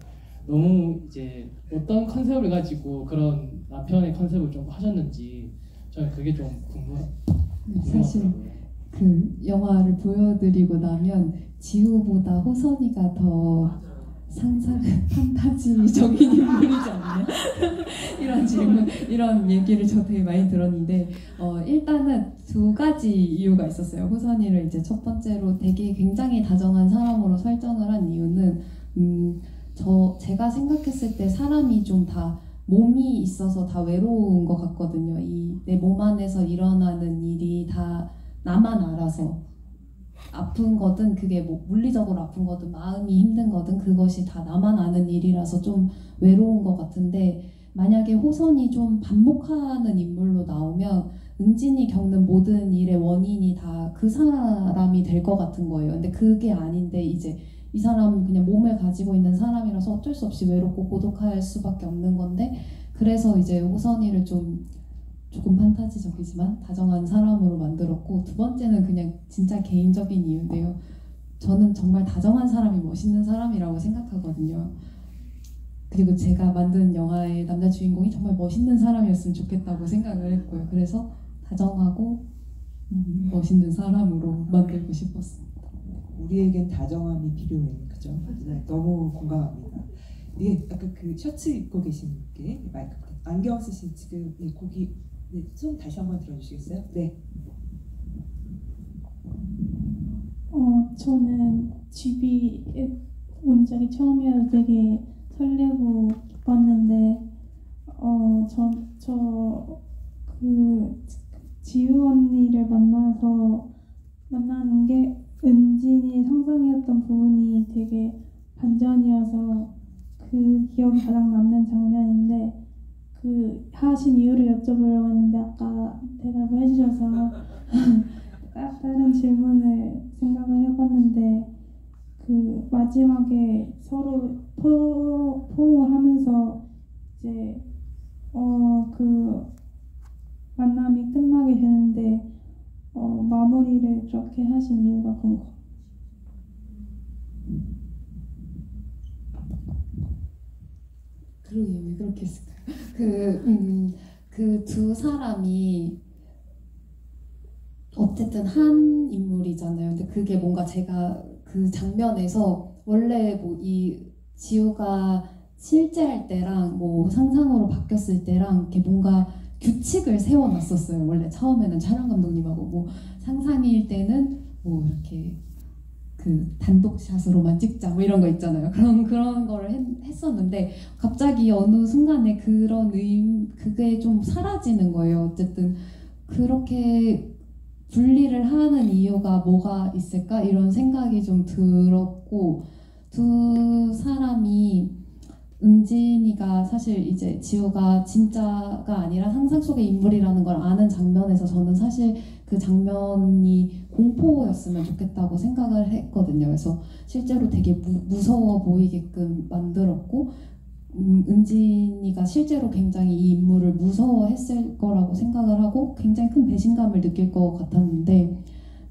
너무 이제 어떤 컨셉을 가지고 그런 남편의 컨셉을 좀 하셨는지 저는 그게 좀 사실 그 영화를 보여드리고 나면 지우보다 호선이가 더 판타지적인 인물이지 않냐 이런 질문, 이런 얘기를 저 되게 많이 들었는데 일단은 두 가지 이유가 있었어요. 호선이를 이제 첫 번째로 되게 굉장히 다정한 사람으로 설정을 한 이유는 제가 생각했을 때 사람이 좀 다 몸이 있어서 다 외로운 것 같거든요. 이 내 몸 안에서 일어나는 일이 다 나만 알아서 아픈 거든 그게 뭐 물리적으로 아픈 거든 마음이 힘든 거든 그것이 다 나만 아는 일이라서 좀 외로운 것 같은데 만약에 호선이 좀 반복하는 인물로 나오면 은진이 겪는 모든 일의 원인이 다 그 사람이 될 것 같은 거예요. 근데 그게 아닌데 이제 이 사람은 그냥 몸을 가지고 있는 사람이라서 어쩔 수 없이 외롭고 고독할 수밖에 없는 건데 그래서 이제 호선이를 조금 판타지적이지만 다정한 사람으로 만들었고 두 번째는 그냥 진짜 개인적인 이유인데요. 저는 정말 다정한 사람이 멋있는 사람이라고 생각하거든요. 그리고 제가 만든 영화의 남자 주인공이 정말 멋있는 사람이었으면 좋겠다고 생각을 했고요. 그래서 다정하고 멋있는 사람으로 만들고 싶었습니다. 우리에겐 다정함이 필요해, 그죠? 네, 너무 공감합니다. 네, 아까 그 셔츠 입고 계신 분께 마이크 안경 쓰신 지금 거기 손 다시 한번 들어주시겠어요? 네. 저는 집이 온 적이 처음이어서 되게 설레고 기뻤는데 그 지우 언니를 만나는 게 은진이 상상이었던 부분이 되게 반전이어서 그 기억이 가장 남는 장면인데 그 하신 이유를 여쭤보려고 했는데 아까 대답을 해주셔서 다른 질문을 생각을 해봤는데 그 마지막에 서로 포옹을 하면서 이제 그 만남이 끝나게 되는데 마무리를 그렇게 하신 이유가 궁금해요. 그러게요. 왜 그렇게 했을까요? 그 두 사람이 어쨌든 한 인물이잖아요. 근데 그게 뭔가 제가 그 장면에서 원래 뭐 이 지우가 실제할 때랑 뭐 상상으로 바뀌었을 때랑 이렇게 뭔가 규칙을 세워놨었어요. 원래 처음에는 촬영 감독님하고 뭐 상상일 때는 뭐 이렇게 그 단독샷으로만 찍자 뭐 이런 거 있잖아요. 그런 거를 했었는데 갑자기 어느 순간에 그게 좀 사라지는 거예요. 어쨌든 그렇게 분리를 하는 이유가 뭐가 있을까 이런 생각이 좀 들었고 두 사람이 은진이가 사실 이제 지우가 진짜가 아니라 상상 속의 인물이라는 걸 아는 장면에서 저는 사실 그 장면이 공포였으면 좋겠다고 생각을 했거든요. 그래서 실제로 되게 무서워 보이게끔 만들었고 은진이가 실제로 굉장히 이 인물을 무서워했을 거라고 생각을 하고 굉장히 큰 배신감을 느낄 것 같았는데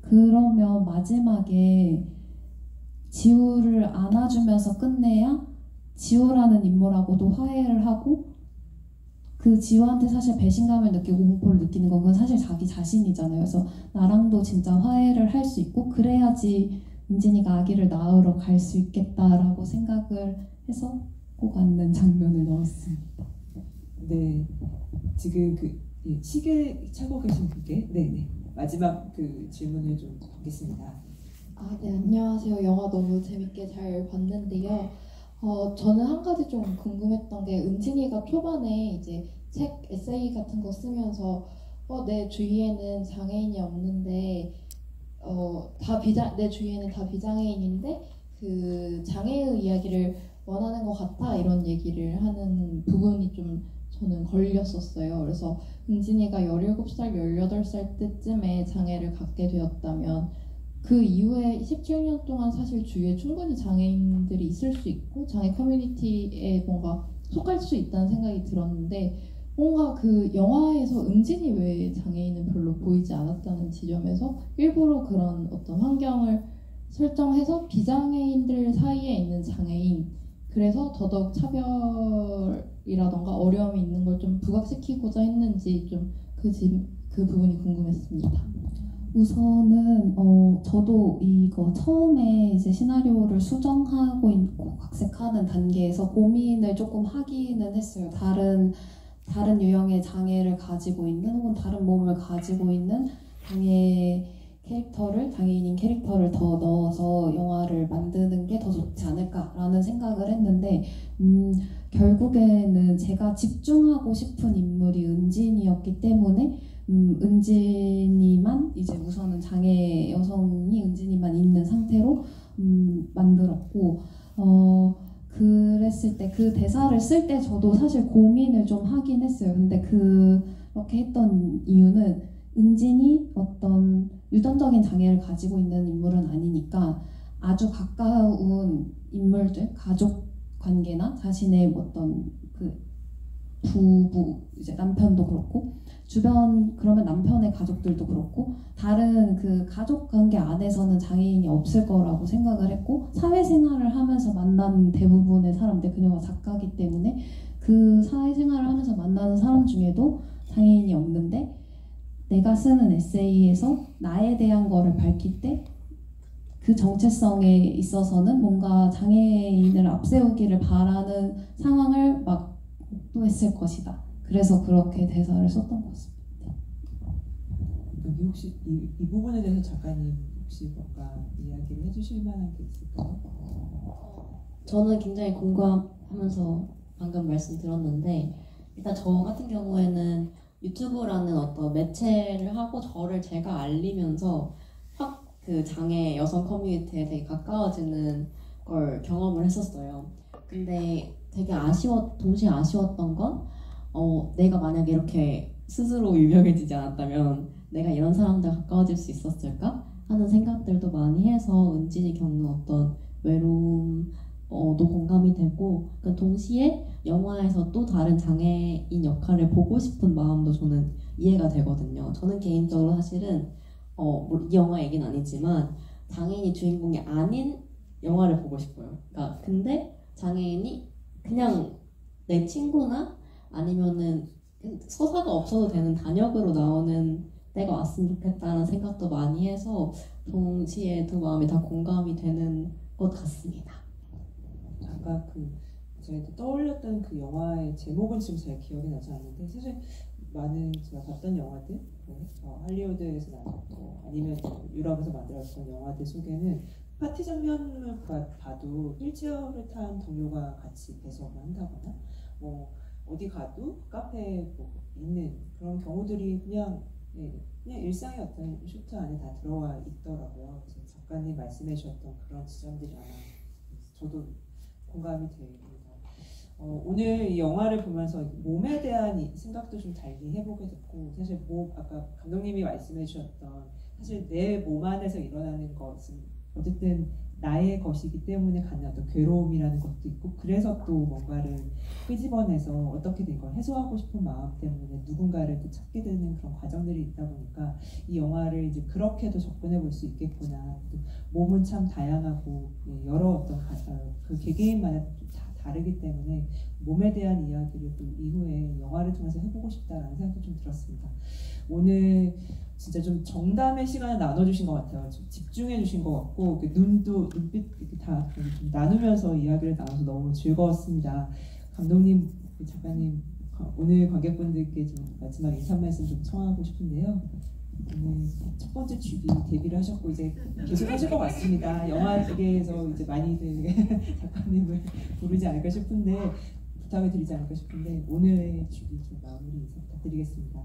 그러면 마지막에 지우를 안아주면서 끝내야 지우라는 인물하고도 화해를 하고 그 지우한테 사실 배신감을 느끼고 공포를 느끼는 건 그건 사실 자기 자신이잖아요. 그래서 나랑도 진짜 화해를 할 수 있고 그래야지 은진이가 아기를 낳으러 갈 수 있겠다라고 생각을 해서 꼭 앉는 장면을 넣었습니다. 네, 지금 시계 차고 계신 분께 네네 마지막 질문을 좀 받겠습니다. 네, 안녕하세요. 영화 너무 재밌게 잘 봤는데요. 저는 한 가지 좀 궁금했던 게 은진이가 초반에 이제 책 에세이 같은 거 쓰면서 내 주위에는 장애인이 없는데 내 주위에는 다 비장애인인데 그 장애의 이야기를 원하는 것 같아 이런 얘기를 하는 부분이 좀 저는 걸렸었어요. 그래서 은진이가 17살, 18살 때쯤에 장애를 갖게 되었다면 그 이후에 17년 동안 사실 주위에 충분히 장애인들이 있을 수 있고 장애 커뮤니티에 뭔가 속할 수 있다는 생각이 들었는데 뭔가 그 영화에서 은진이 왜 장애인은 별로 보이지 않았다는 지점에서 일부러 그런 어떤 환경을 설정해서 비장애인들 사이에 있는 장애인 그래서 더더욱 차별이라던가 어려움이 있는 걸 좀 부각시키고자 했는지 좀 그 부분이 궁금했습니다. 우선은 저도 이거 처음에 이제 시나리오를 수정하고 있고 각색하는 단계에서 고민을 조금 하기는 했어요. 다른 유형의 장애를 가지고 있는 혹은 다른 몸을 가지고 있는 장애인인 캐릭터를 더 넣어서 영화를 만드는 게 더 좋지 않을까라는 생각을 했는데 결국에는 제가 집중하고 싶은 인물이 은진이었기 때문에 은진이만 이제 우선은 장애 여성이 은진이만 있는 상태로 만들었고 그랬을 때 그 대사를 쓸 때 저도 사실 고민을 좀 하긴 했어요. 근데 그렇게 했던 이유는 은진이 어떤 유전적인 장애를 가지고 있는 인물은 아니니까 아주 가까운 인물들, 가족 관계나 자신의 어떤 부부, 이제 남편도 그렇고 주변 그러면 남편의 가족들도 그렇고 다른 그 가족 관계 안에서는 장애인이 없을 거라고 생각을 했고 사회생활을 하면서 만난 대부분의 사람들 그녀가 작가이기 때문에 그 사회생활을 하면서 만나는 사람 중에도 장애인이 없는데 내가 쓰는 에세이에서 나에 대한 거를 밝힐 때 그 정체성에 있어서는 뭔가 장애인을 앞세우기를 바라는 상황을 막도했을 것이다. 그래서 그렇게 대사를 썼던 것 같습니다. 여기 혹시 이 부분에 대해서 작가님 혹시 뭔가 이야기를 해주실 만한 게 있을까요? 저는 굉장히 공감하면서 방금 말씀 들었는데 일단 저 같은 경우에는 유튜브라는 어떤 매체를 하고 저를 제가 알리면서 확 그 장애 여성 커뮤니티에 되게 가까워지는 걸 경험을 했었어요. 근데 되게 동시에 아쉬웠던 건 내가 만약에 이렇게 스스로 유명해지지 않았다면 내가 이런 사람들 가까워질 수 있었을까? 하는 생각들도 많이 해서 은진이 겪는 어떤 외로움도 공감이 되고 그러니까 동시에 영화에서 또 다른 장애인 역할을 보고 싶은 마음도 저는 이해가 되거든요. 저는 개인적으로 사실은 이 영화 얘기는 아니지만 장애인이 주인공이 아닌 영화를 보고 싶어요. 그러니까 근데 장애인이 그냥 내 친구나 아니면은 서사가 없어도 되는 단역으로 나오는 때가 왔으면 좋겠다는 생각도 많이 해서 동시에 두 마음이 다 공감이 되는 것 같습니다. 아까 제가 떠올렸던 그 영화의 제목은 지금 잘 기억이 나지 않는데 사실 많은 제가 봤던 영화들 할리우드에서 나왔고 아니면 유럽에서 만들었던 영화들 속에는 파티 장면을 봐도 휠체어를 탄 동료가 같이 배송을 한다거나 어디 가도 카페에 있는 그런 경우들이 그냥 일상의 어떤 슈트 안에 다 들어와 있더라고요. 그래서 작가님 말씀해 주셨던 그런 지점들이 아마 저도 공감이 됩니다. 오늘 이 영화를 보면서 몸에 대한 생각도 좀 달리 해보게 됐고 사실 아까 감독님이 말씀해 주셨던 사실 내 몸 안에서 일어나는 것은 어쨌든 나의 것이기 때문에 갖는 어떤 괴로움이라는 것도 있고 그래서 또 뭔가를 끄집어내서 어떻게든 이걸 해소하고 싶은 마음 때문에 누군가를 또 찾게 되는 그런 과정들이 있다 보니까 이 영화를 이제 그렇게도 접근해 볼 수 있겠구나. 또 몸은 참 다양하고 여러 어떤 그 개개인마다 다 다르기 때문에 몸에 대한 이야기를 또 이후에 영화를 통해서 해보고 싶다라는 생각도 좀 들었습니다. 오늘 진짜 좀 정담의 시간을 나눠주신 것 같아요. 좀 집중해주신 것 같고 눈빛 이렇게 다 좀 나누면서 이야기를 나눠서 너무 즐거웠습니다. 감독님, 작가님, 오늘 관객분들께 좀 마지막 인사 말씀 좀 청하고 싶은데요. 오늘 첫 번째 주기 데뷔를 하셨고 이제 계속 하실 것 같습니다. 영화계에서 이제 많이들 작가님을 부르지 않을까 싶은데 부탁을 드리지 않을까 싶은데 오늘의 주기 좀 마무리 인사 부탁드리겠습니다.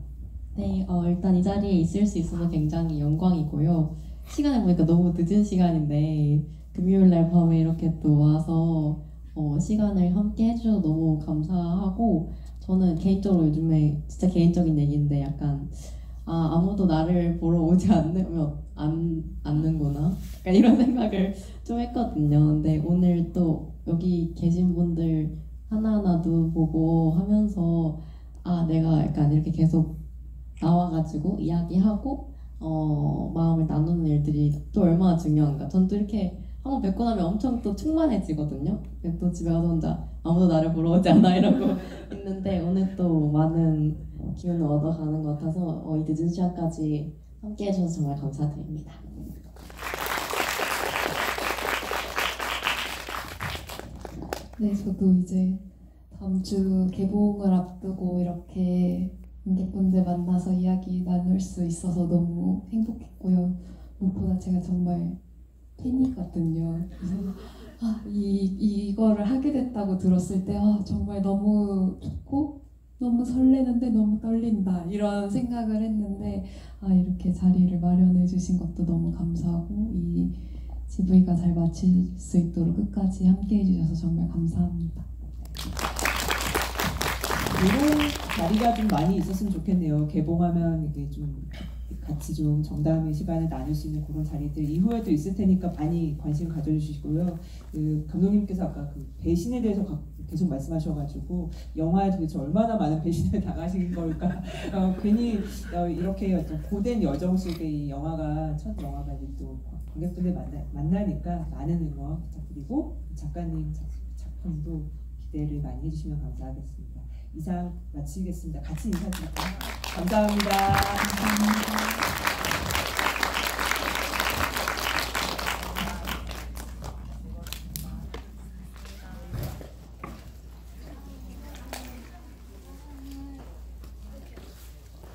네, 일단 이 자리에 있을 수 있어서 굉장히 영광이고요. 시간을 보니까 너무 늦은 시간인데 금요일 날 밤에 이렇게 또 와서 시간을 함께 해주셔서 너무 감사하고 저는 개인적으로 요즘에 진짜 개인적인 얘기인데 약간 아무도 나를 보러 오지 않는구나 약간 이런 생각을 좀 했거든요. 근데 오늘 또 여기 계신 분들 하나하나도 보고 하면서 내가 약간 이렇게 계속 나와가지고 이야기하고 마음을 나누는 일들이 또 얼마나 중요한가. 전 또 이렇게 한번 뵙고 나면 엄청 또 충만해지거든요. 또 집에 가서 혼자 아무도 나를 보러 오지 않아 이러고 있는데 오늘 또 많은 기운을 얻어가는 것 같아서 이 늦은 시간까지 함께 해주셔서 정말 감사드립니다. 네, 저도 이제 다음 주 개봉을 앞두고 이렇게 관객분들 만나서 이야기 나눌 수 있어서 너무 행복했고요. 무엇보다 제가 정말 팬이거든요. 그래서 이거를 하게 됐다고 들었을 때 정말 너무 좋고 너무 설레는데 너무 떨린다 이런 생각을 했는데 이렇게 자리를 마련해 주신 것도 너무 감사하고 이 GV가 잘 마칠 수 있도록 끝까지 함께 해주셔서 정말 감사합니다. 이런 자리가 좀 많이 있었으면 좋겠네요. 개봉하면 이게 좀 같이 좀 정담의 시간을 나눌 수 있는 그런 자리들 이후에도 있을 테니까 많이 관심 가져주시고요. 감독님께서 아까 배신에 대해서 계속 말씀하셔가지고 영화에 도대체 얼마나 많은 배신을 당하신 걸까. 괜히 이렇게 어떤 고된 여정 속에 이 영화가 첫 영화가 이제 또 관객분들 만나니까 많은 응원 부탁드리고 작가님 작품도 기대를 많이 해주시면 감사하겠습니다. 이상 마치겠습니다. 같이 인사드릴까요? 감사합니다.